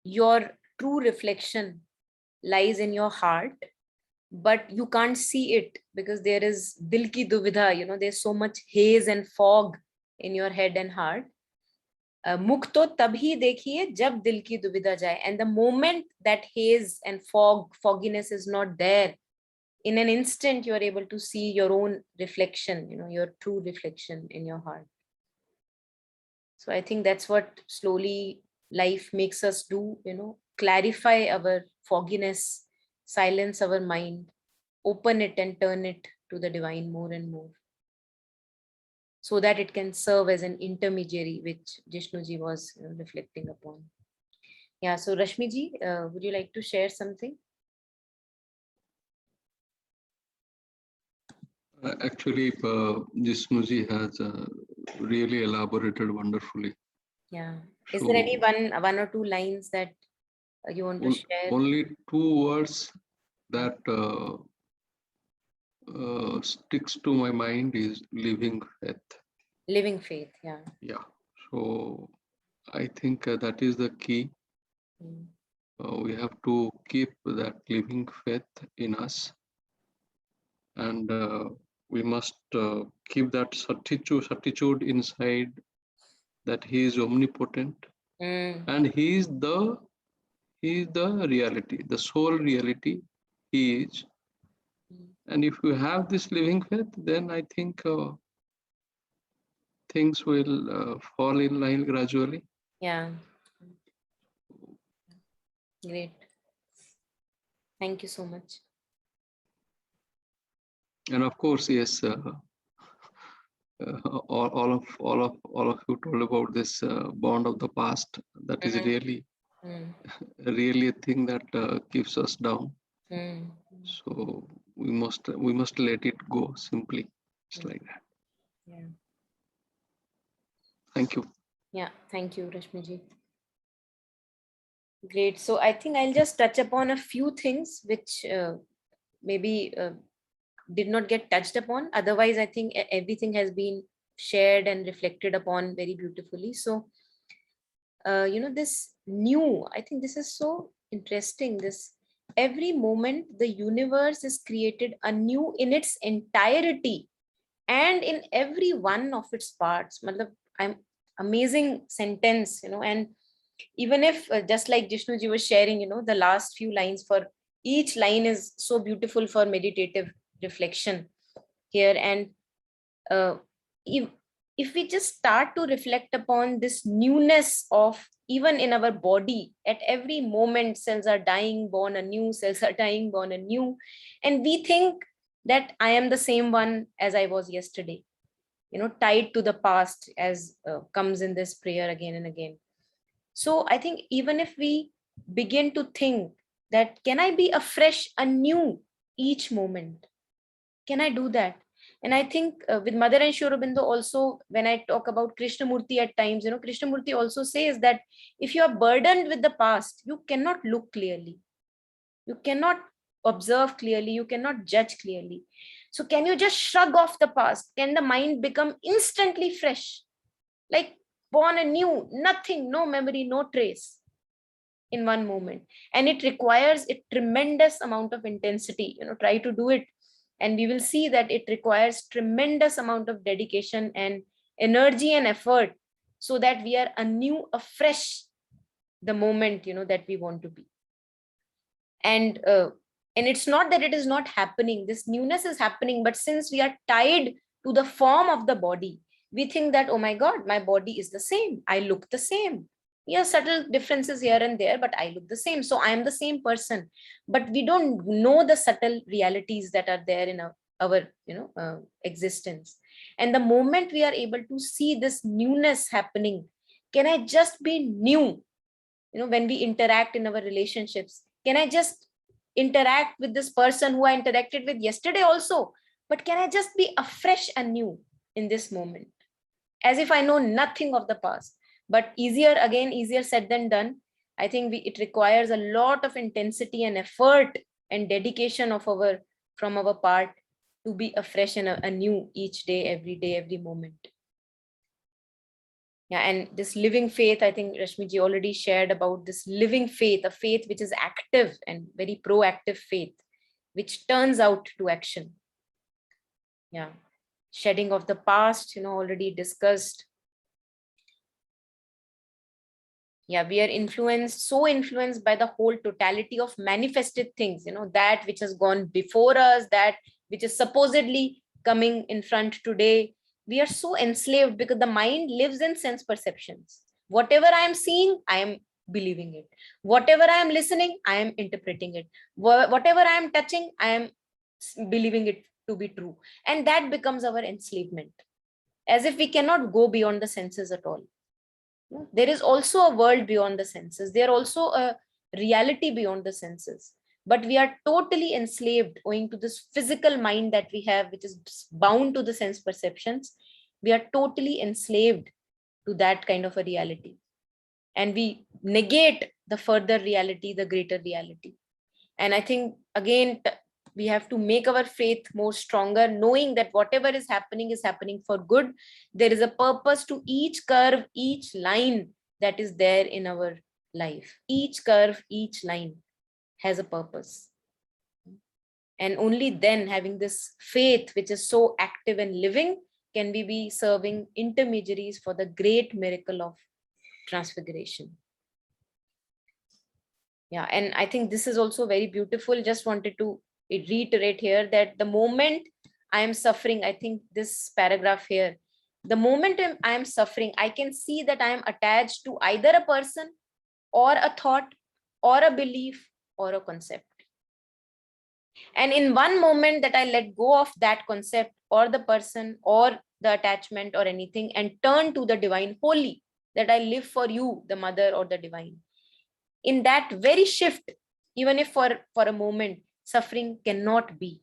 your true reflection lies in your heart, but you can't see it because there is dil ki duvidha, you know, there's so much haze and fog in your head and heart. मुख तो तभी देखिए जब दिल की दुविधा जाए. And the moment that haze and fogginess is not there, in an instant you are able to see your own reflection, you know, your true reflection in your heart. So I think that's what slowly life makes us do, you know, clarify our fogginess, silence our mind, open it and turn it to the divine more and more, so that it can serve as an intermediary, which Jishnuji was reflecting upon. Yeah, so Rashmiji, would you like to share something? Actually, Jishnuji has really elaborated wonderfully. Yeah. Is there So any one or two lines that you want to share? only two words that sticks to my mind is living faith. Living faith, yeah. Yeah. So I think that is the key. Mm. We have to keep that living faith in us, and we must keep that certitude inside that He is omnipotent, and He is the reality, the sole reality. He is. And if you have this living faith, then I think things will fall in line gradually. Yeah. Great. Thank you so much. And of course, yes, all of you told about this bond of the past. That is really really a thing that keeps us down. So we must let it go simply. It's like that. Yeah. Thank you. Yeah, thank you, Rashmiji. Great. So I think I'll just touch upon a few things which maybe did not get touched upon. Otherwise, I think everything has been shared and reflected upon very beautifully. So, you know, this new, I think this is so interesting. This every moment the universe is created anew in its entirety and in every one of its parts. Matlab, I'm amazing sentence, you know, and even if just like Jishnuji was sharing, you know, the last few lines, for each line is so beautiful for meditative reflection here. And uh, if we just start to reflect upon this newness of even in our body, at every moment cells are dying, born anew, cells are dying, born anew, and we think that I am the same one as I was yesterday, you know, tied to the past, as comes in this prayer again and again. So I think even if we begin to think that, can I be afresh, anew each moment? Can I do that? And I think with Mother and Sri Aurobindo also, when I talk about Krishnamurti at times, you know, Krishnamurti also says that if you are burdened with the past, you cannot look clearly. You cannot observe clearly. You cannot judge clearly. So can you just shrug off the past? Can the mind become instantly fresh, like born anew, nothing, no memory, no trace in one moment? And it requires a tremendous amount of intensity. Try to do it, and we will see that it requires tremendous amount of dedication and energy and effort, so that we are anew, afresh, the moment that we want to be. And it's not that it is not happening. This newness is happening, but since we are tied to the form of the body, we think that, oh my god, my body is the same, I look the same. Yes, subtle differences here and there, but I look the same, so I am the same person. But we don't know the subtle realities that are there in our existence. And the moment we are able to see this newness happening, can I just be new? When we interact in our relationships, can I just interact with this person who I interacted with yesterday also, but can I just be afresh and new in this moment, as if I know nothing of the past? But easier said than done. I think it requires a lot of intensity and effort and dedication from our part to be afresh and anew each day, every moment. Yeah, and this living faith, I think Rashmi ji already shared about this living faith, a faith which is active and very proactive faith, which turns out to action. Yeah, shedding of the past, already discussed. Yeah, we are so influenced by the whole totality of manifested things, that which has gone before us, that which is supposedly coming in front today. We are so enslaved because the mind lives in sense perceptions. Whatever I am seeing, I am believing it. Whatever I am listening, I am interpreting it. Whatever I am touching, I am believing it to be true. And that becomes our enslavement, as if we cannot go beyond the senses at all. There is also a world beyond the senses. There also a reality beyond the senses. But we are totally enslaved owing to this physical mind that we have, which is bound to the sense perceptions. We are totally enslaved to that kind of a reality. And we negate the further reality, the greater reality. And I think, again, we have to make our faith more stronger, knowing that whatever is happening for good. There is a purpose to each curve, each line that is there in our life. Each curve, each line has a purpose. And only then, having this faith, which is so active and living, can we be serving intermediaries for the great miracle of transfiguration. Yeah, and I think this is also very beautiful. Just wanted to reiterate here that the moment I am suffering, I think this paragraph here, the moment I am suffering, I can see that I am attached to either a person or a thought or a belief or a concept. And in one moment that I let go of that concept or the person or the attachment or anything and turn to the divine wholly, that I live for you, the mother or the divine. In that very shift, even if for a moment, suffering cannot be.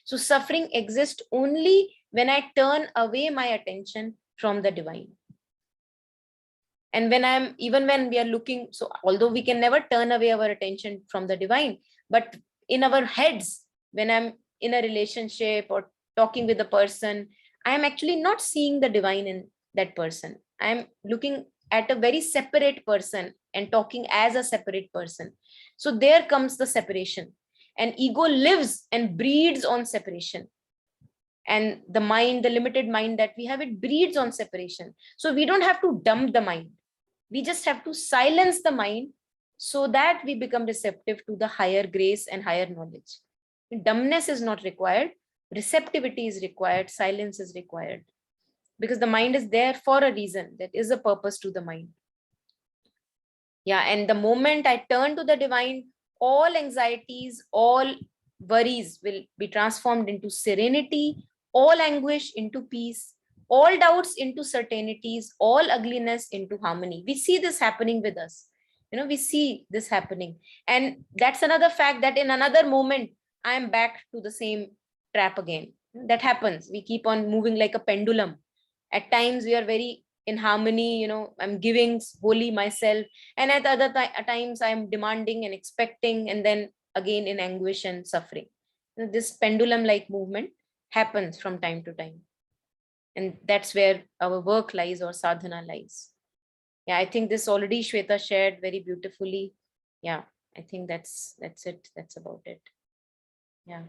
So suffering exists only when I turn away my attention from the divine. And even when we are looking, so although we can never turn away our attention from the divine, but in our heads, when I'm in a relationship or talking with a person, I am actually not seeing the divine in that person. I'm looking at a very separate person and talking as a separate person. So there comes the separation, and ego lives and breeds on separation. And the mind, the limited mind that we have, it breeds on separation. So we don't have to dump the mind. We just have to silence the mind so that we become receptive to the higher grace and higher knowledge. Dumbness is not required. Receptivity is required. Silence is required. Because the mind is there for a reason. That is a purpose to the mind. Yeah, and the moment I turn to the divine, all anxieties, all worries will be transformed into serenity, all anguish into peace, all doubts into certainties, all ugliness into harmony. We see this happening with us. We see this happening. And that's another fact, that in another moment, I am back to the same trap again. That happens. We keep on moving like a pendulum. At times we are very in harmony, I'm giving wholly myself, and at other times I'm demanding and expecting, and then again in anguish and suffering. this pendulum-like movement happens from time to time. And that's where our work lies or sadhana lies. Yeah, I think this already Shweta shared very beautifully. Yeah, I think that's it. That's about it. Yeah.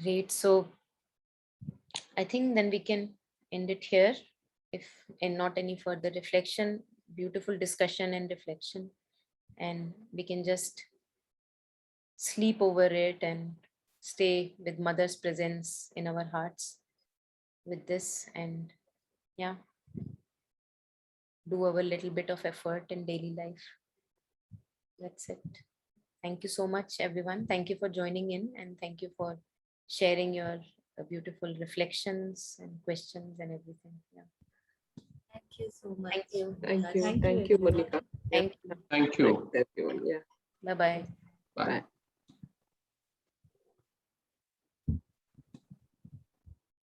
Great. So I think then we can end it here. If and not any further reflection, beautiful discussion and reflection. And we can just sleep over it and stay with mother's presence in our hearts with this, and yeah, do our little bit of effort in daily life. That's it. Thank you so much, everyone. Thank you for joining in, and thank you for sharing your beautiful reflections and questions and everything. Yeah. Thank you so much. Thank you. Thank you. Thank you, Thank you, everyone. Monica. Thank you. Thank you. Thanks, everyone. Yeah. Bye-bye. Bye. Bye.